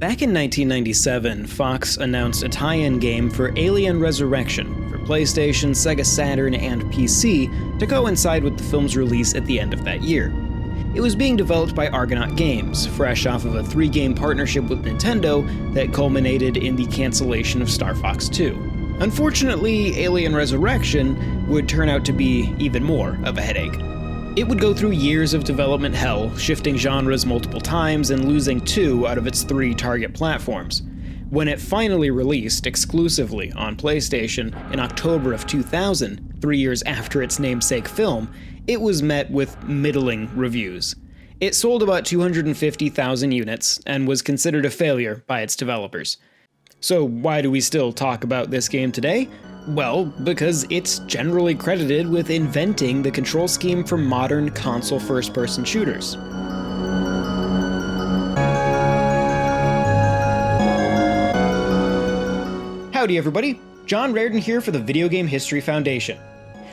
Back in 1997, Fox announced a tie-in game for Alien Resurrection for PlayStation, Sega Saturn, and PC to coincide with the film's release at the end of that year. It was being developed by Argonaut Games, fresh off of a 3-game partnership with Nintendo that culminated in the cancellation of Star Fox 2. Unfortunately, Alien Resurrection would turn out to be even more of a headache. It would go through years of development hell, shifting genres multiple times and losing 2 out of its 3 target platforms. When it finally released exclusively on PlayStation in October of 2000, 3 years after its namesake film, it was met with middling reviews. It sold about 250,000 units and was considered a failure by its developers. So why do we still talk about this game today? Well, because it's generally credited with inventing the control scheme for modern console first-person shooters. Howdy everybody, John Rairdin here for the Video Game History Foundation.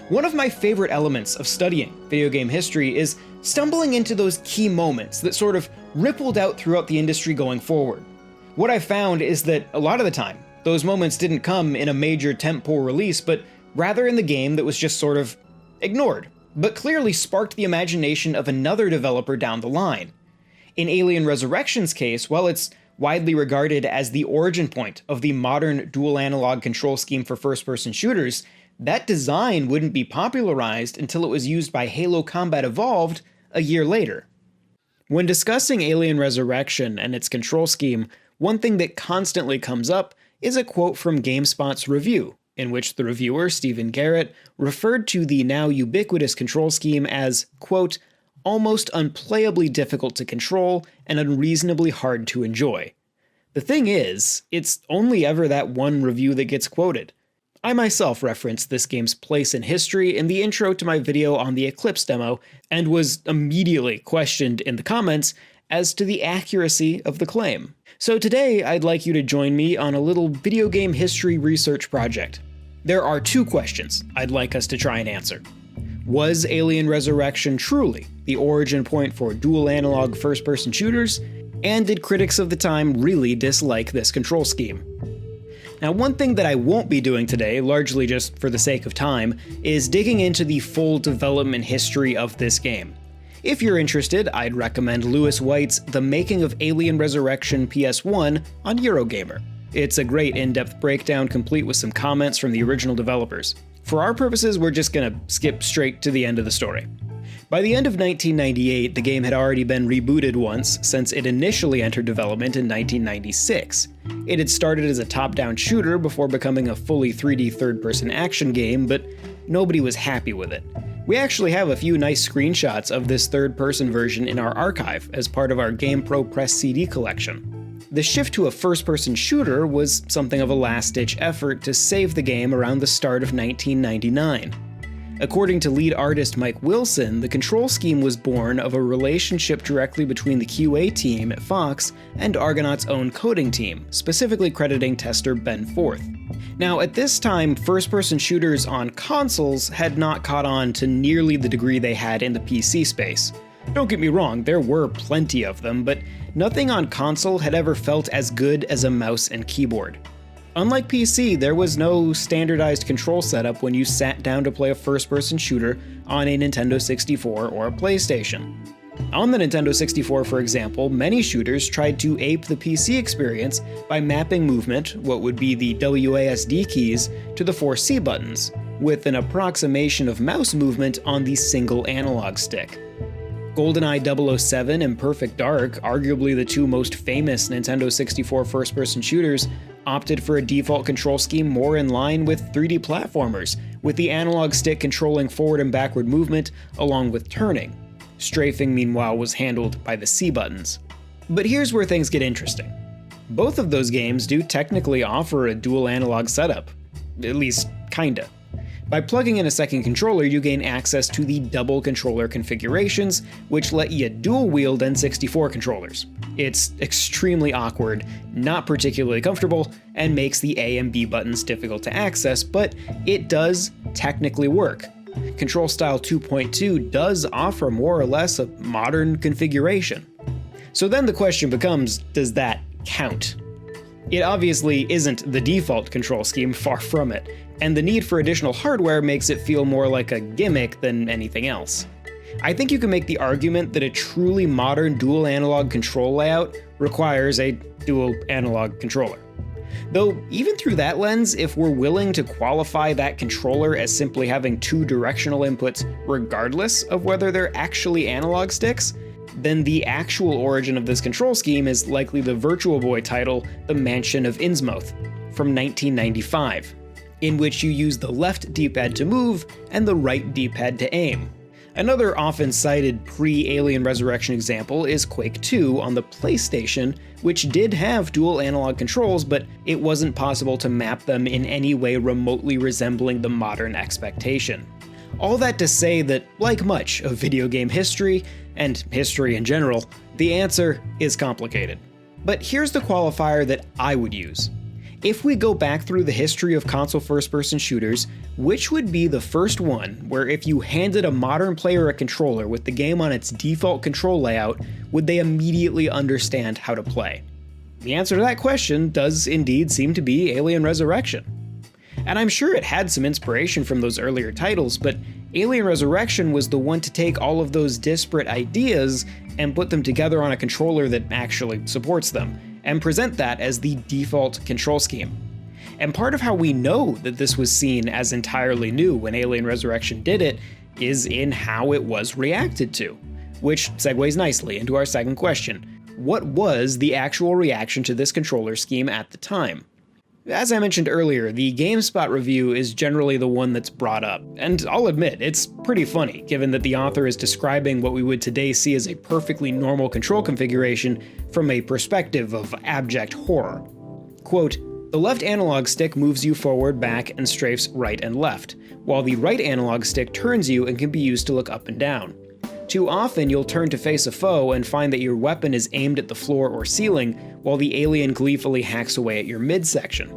One of my favorite elements of studying video game history is stumbling into those key moments that sort of rippled out throughout the industry going forward. What I found is that a lot of the time, those moments didn't come in a major tentpole release, but rather in the game that was just sort of ignored, but clearly sparked the imagination of another developer down the line. In Alien Resurrection's case, while it's widely regarded as the origin point of the modern dual analog control scheme for first-person shooters, that design wouldn't be popularized until it was used by Halo Combat Evolved a year later. When discussing Alien Resurrection and its control scheme, one thing that constantly comes up is a quote from GameSpot's review, in which the reviewer, Stephen Garrett, referred to the now ubiquitous control scheme as, quote, almost unplayably difficult to control and unreasonably hard to enjoy. The thing is, it's only ever that one review that gets quoted. I myself referenced this game's place in history in the intro to my video on the Eclipse demo, and was immediately questioned in the comments as to the accuracy of the claim. So today, I'd like you to join me on a little video game history research project. There are 2 questions I'd like us to try and answer. Was Alien Resurrection truly the origin point for dual analog first-person shooters? And did critics of the time really dislike this control scheme? Now, one thing that I won't be doing today, largely just for the sake of time, is digging into the full development history of this game. If you're interested, I'd recommend Lewis White's The Making of Alien Resurrection PS1 on Eurogamer. It's a great in-depth breakdown complete with some comments from the original developers. For our purposes, we're just gonna skip straight to the end of the story. By the end of 1998, the game had already been rebooted once, since it initially entered development in 1996. It had started as a top-down shooter before becoming a fully 3D third-person action game, but nobody was happy with it. We actually have a few nice screenshots of this third-person version in our archive as part of our GamePro Press CD collection. The shift to a first-person shooter was something of a last-ditch effort to save the game around the start of 1999. According to lead artist Mike Wilson, the control scheme was born of a relationship directly between the QA team at Fox and Argonaut's own coding team, specifically crediting tester Ben Forth. Now, at this time, first-person shooters on consoles had not caught on to nearly the degree they had in the PC space. Don't get me wrong, there were plenty of them, but nothing on console had ever felt as good as a mouse and keyboard. Unlike PC, there was no standardized control setup when you sat down to play a first-person shooter on a Nintendo 64 or a PlayStation. On the Nintendo 64, for example, many shooters tried to ape the PC experience by mapping movement, what would be the WASD keys, to the 4 C buttons, with an approximation of mouse movement on the single analog stick. GoldenEye 007 and Perfect Dark, arguably the 2 most famous Nintendo 64 first-person shooters, opted for a default control scheme more in line with 3D platformers, with the analog stick controlling forward and backward movement along with turning. Strafing, meanwhile, was handled by the C buttons. But here's where things get interesting. Both of those games do technically offer a dual analog setup. At least, kinda. By plugging in a second controller, you gain access to the double controller configurations, which let you dual-wield N64 controllers. It's extremely awkward, not particularly comfortable, and makes the A and B buttons difficult to access, but it does technically work. Control Style 2.2 does offer more or less a modern configuration. So then the question becomes, does that count. It obviously isn't the default control scheme, far from it, and the need for additional hardware makes it feel more like a gimmick than anything else. I think you can make the argument that a truly modern dual analog control layout requires a dual analog controller. Though, even through that lens, if we're willing to qualify that controller as simply having two directional inputs regardless of whether they're actually analog sticks, then the actual origin of this control scheme is likely the Virtual Boy title The Mansion of Innsmouth from 1995, in which you use the left D-pad to move and the right D-pad to aim. Another often cited pre-Alien Resurrection example is Quake 2 on the PlayStation, which did have dual analog controls, but it wasn't possible to map them in any way remotely resembling the modern expectation. All that to say that, like much of video game history, and history in general, the answer is complicated. But here's the qualifier that I would use. If we go back through the history of console first-person shooters, which would be the first one where if you handed a modern player a controller with the game on its default control layout, would they immediately understand how to play? The answer to that question does indeed seem to be Alien Resurrection. And I'm sure it had some inspiration from those earlier titles, but Alien Resurrection was the one to take all of those disparate ideas and put them together on a controller that actually supports them, and present that as the default control scheme. And part of how we know that this was seen as entirely new when Alien Resurrection did it is in how it was reacted to, which segues nicely into our second question. What was the actual reaction to this controller scheme at the time? As I mentioned earlier, the GameSpot review is generally the one that's brought up, and I'll admit, it's pretty funny, given that the author is describing what we would today see as a perfectly normal control configuration from a perspective of abject horror. Quote, "The left analog stick moves you forward, back, and strafes right and left, while the right analog stick turns you and can be used to look up and down. Too often you'll turn to face a foe and find that your weapon is aimed at the floor or ceiling, while the alien gleefully hacks away at your midsection."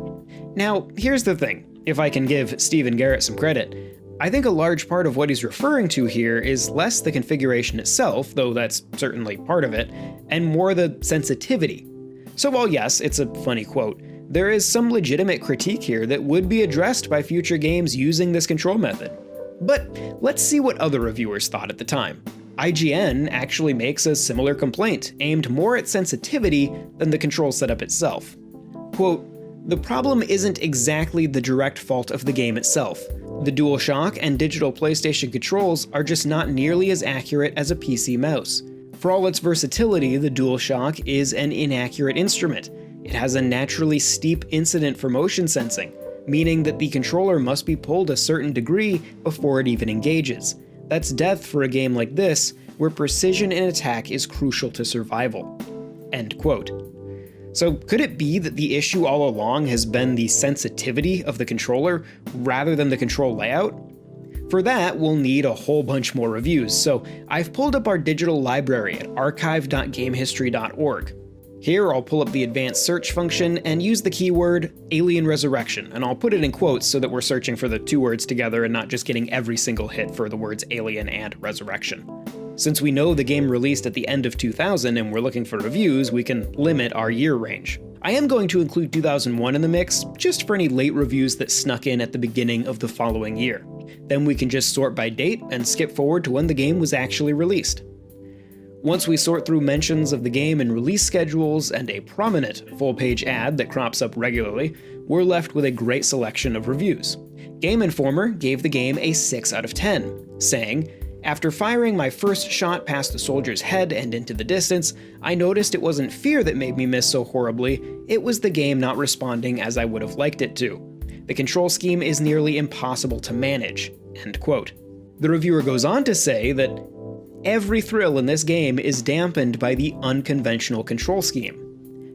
Now, here's the thing, if I can give Stephen Garrett some credit. I think a large part of what he's referring to here is less the configuration itself, though that's certainly part of it, and more the sensitivity. So while yes, it's a funny quote, there is some legitimate critique here that would be addressed by future games using this control method. But let's see what other reviewers thought at the time. IGN actually makes a similar complaint, aimed more at sensitivity than the control setup itself. Quote, "The problem isn't exactly the direct fault of the game itself. The DualShock and digital PlayStation controls are just not nearly as accurate as a PC mouse. For all its versatility, the DualShock is an inaccurate instrument. It has a naturally steep incident for motion sensing, meaning that the controller must be pulled a certain degree before it even engages. That's death for a game like this, where precision in attack is crucial to survival." End quote. So could it be that the issue all along has been the sensitivity of the controller rather than the control layout? For that, we'll need a whole bunch more reviews, so I've pulled up our digital library at archive.gamehistory.org. Here I'll pull up the advanced search function and use the keyword Alien Resurrection, and I'll put it in quotes so that we're searching for the two words together and not just getting every single hit for the words Alien and Resurrection. Since we know the game released at the end of 2000 and we're looking for reviews, we can limit our year range. I am going to include 2001 in the mix, just for any late reviews that snuck in at the beginning of the following year. Then we can just sort by date and skip forward to when the game was actually released. Once we sort through mentions of the game and release schedules and a prominent full-page ad that crops up regularly, we're left with a great selection of reviews. Game Informer gave the game a 6 out of 10, saying, "After firing my first shot past the soldier's head and into the distance, I noticed it wasn't fear that made me miss so horribly, it was the game not responding as I would have liked it to. The control scheme is nearly impossible to manage." End quote. The reviewer goes on to say that every thrill in this game is dampened by the unconventional control scheme.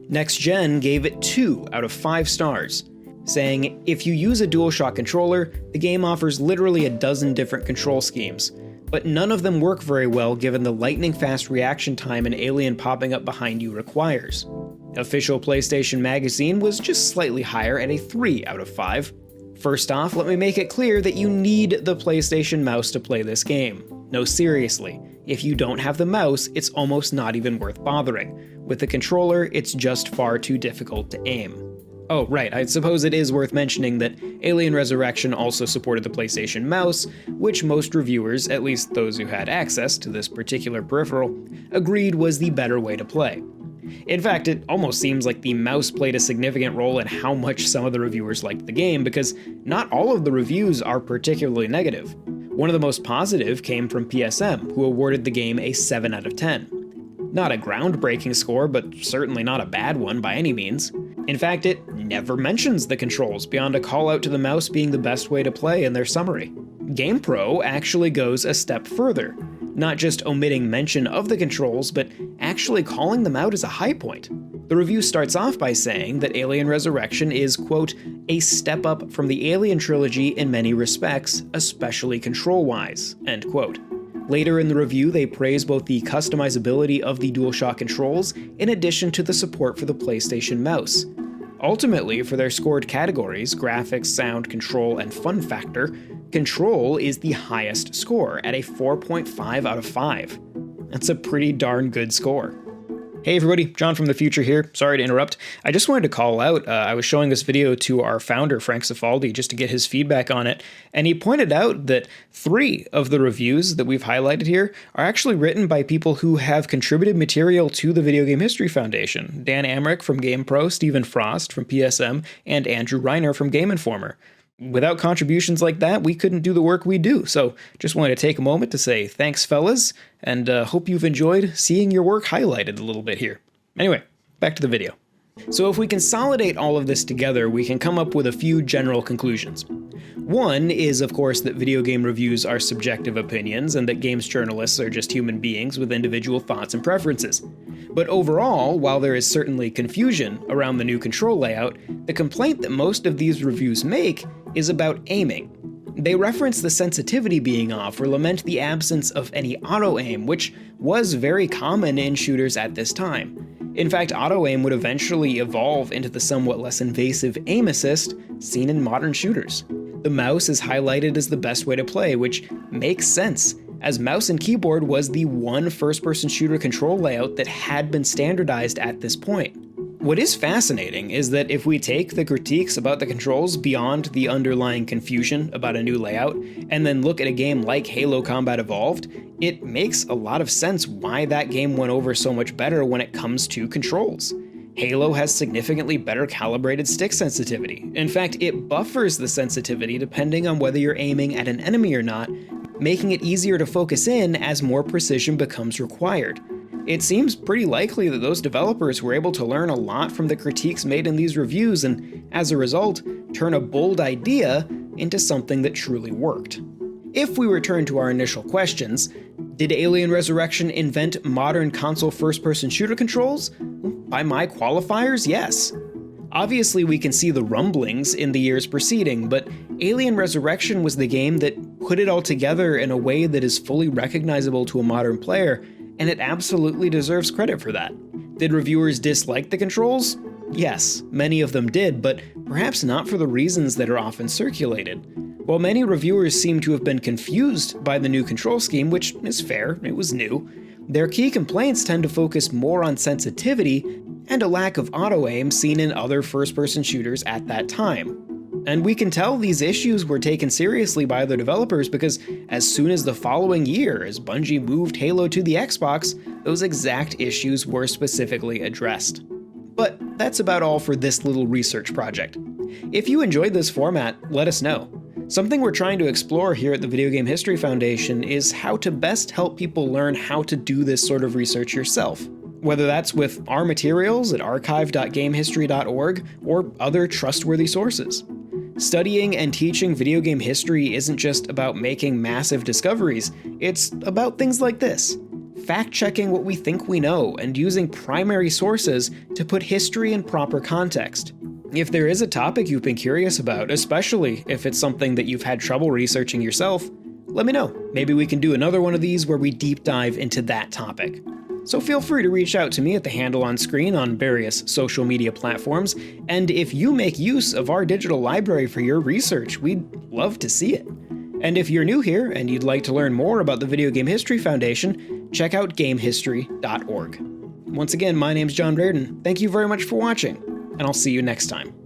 Next Gen gave it 2 out of 5 stars, saying, "If you use a DualShock controller, the game offers literally a dozen different control schemes, but none of them work very well given the lightning-fast reaction time an alien popping up behind you requires." Official PlayStation Magazine was just slightly higher at a 3 out of 5. First off, let me make it clear that you need the PlayStation mouse to play this game. No, seriously, if you don't have the mouse, it's almost not even worth bothering. With the controller, it's just far too difficult to aim. Oh, right, I suppose it is worth mentioning that Alien Resurrection also supported the PlayStation Mouse, which most reviewers, at least those who had access to this particular peripheral, agreed was the better way to play. In fact, it almost seems like the mouse played a significant role in how much some of the reviewers liked the game, because not all of the reviews are particularly negative. One of the most positive came from PSM, who awarded the game a 7 out of 10. Not a groundbreaking score, but certainly not a bad one by any means. In fact, it never mentions the controls beyond a call out to the mouse being the best way to play in their summary. GamePro actually goes a step further, not just omitting mention of the controls, but actually calling them out as a high point. The review starts off by saying that Alien Resurrection is, quote, a step up from the Alien trilogy in many respects, especially control-wise, end quote. Later in the review, they praise both the customizability of the DualShock controls in addition to the support for the PlayStation Mouse. Ultimately, for their scored categories, graphics, sound, control, and fun factor, Control is the highest score at a 4.5 out of 5. That's a pretty darn good score. Hey everybody, John from the future here. Sorry to interrupt. I just wanted to call out, I was showing this video to our founder, Frank Cifaldi, just to get his feedback on it, and he pointed out that 3 of the reviews that we've highlighted here are actually written by people who have contributed material to the Video Game History Foundation. Dan Amrich from GamePro, Stephen Frost from PSM, and Andrew Reiner from Game Informer. Without contributions like that, we couldn't do the work we do, so just wanted to take a moment to say thanks, fellas, and hope you've enjoyed seeing your work highlighted a little bit here. Anyway, back to the video. So if we consolidate all of this together, we can come up with a few general conclusions. One is, of course, that video game reviews are subjective opinions and that games journalists are just human beings with individual thoughts and preferences. But overall, while there is certainly confusion around the new control layout, the complaint that most of these reviews make is about aiming. They reference the sensitivity being off or lament the absence of any auto-aim, which was very common in shooters at this time. In fact, auto-aim would eventually evolve into the somewhat less invasive aim assist seen in modern shooters. The mouse is highlighted as the best way to play, which makes sense, as mouse and keyboard was the one first-person shooter control layout that had been standardized at this point. What is fascinating is that if we take the critiques about the controls beyond the underlying confusion about a new layout, and then look at a game like Halo Combat Evolved, it makes a lot of sense why that game went over so much better when it comes to controls. Halo has significantly better calibrated stick sensitivity. In fact, it buffers the sensitivity depending on whether you're aiming at an enemy or not, making it easier to focus in as more precision becomes required. It seems pretty likely that those developers were able to learn a lot from the critiques made in these reviews and, as a result, turn a bold idea into something that truly worked. If we return to our initial questions, did Alien Resurrection invent modern console first-person shooter controls? By my qualifiers, yes. Obviously, we can see the rumblings in the years preceding, but Alien Resurrection was the game that put it all together in a way that is fully recognizable to a modern player, and it absolutely deserves credit for that. Did reviewers dislike the controls? Yes, many of them did, but perhaps not for the reasons that are often circulated. While many reviewers seem to have been confused by the new control scheme, which is fair, it was new, their key complaints tend to focus more on sensitivity and a lack of auto-aim seen in other first-person shooters at that time. And we can tell these issues were taken seriously by the developers because as soon as the following year, as Bungie moved Halo to the Xbox, those exact issues were specifically addressed. But that's about all for this little research project. If you enjoyed this format, let us know. Something we're trying to explore here at the Video Game History Foundation is how to best help people learn how to do this sort of research yourself. Whether that's with our materials at archive.gamehistory.org or other trustworthy sources. Studying and teaching video game history isn't just about making massive discoveries, it's about things like this. Fact-checking what we think we know and using primary sources to put history in proper context. If there is a topic you've been curious about, especially if it's something that you've had trouble researching yourself, let me know. Maybe we can do another one of these where we deep dive into that topic. So feel free to reach out to me at the handle on screen on various social media platforms, and if you make use of our digital library for your research, we'd love to see it. And if you're new here and you'd like to learn more about the Video Game History Foundation, check out gamehistory.org. Once again, my name's John Rairdin. Thank you very much for watching, and I'll see you next time.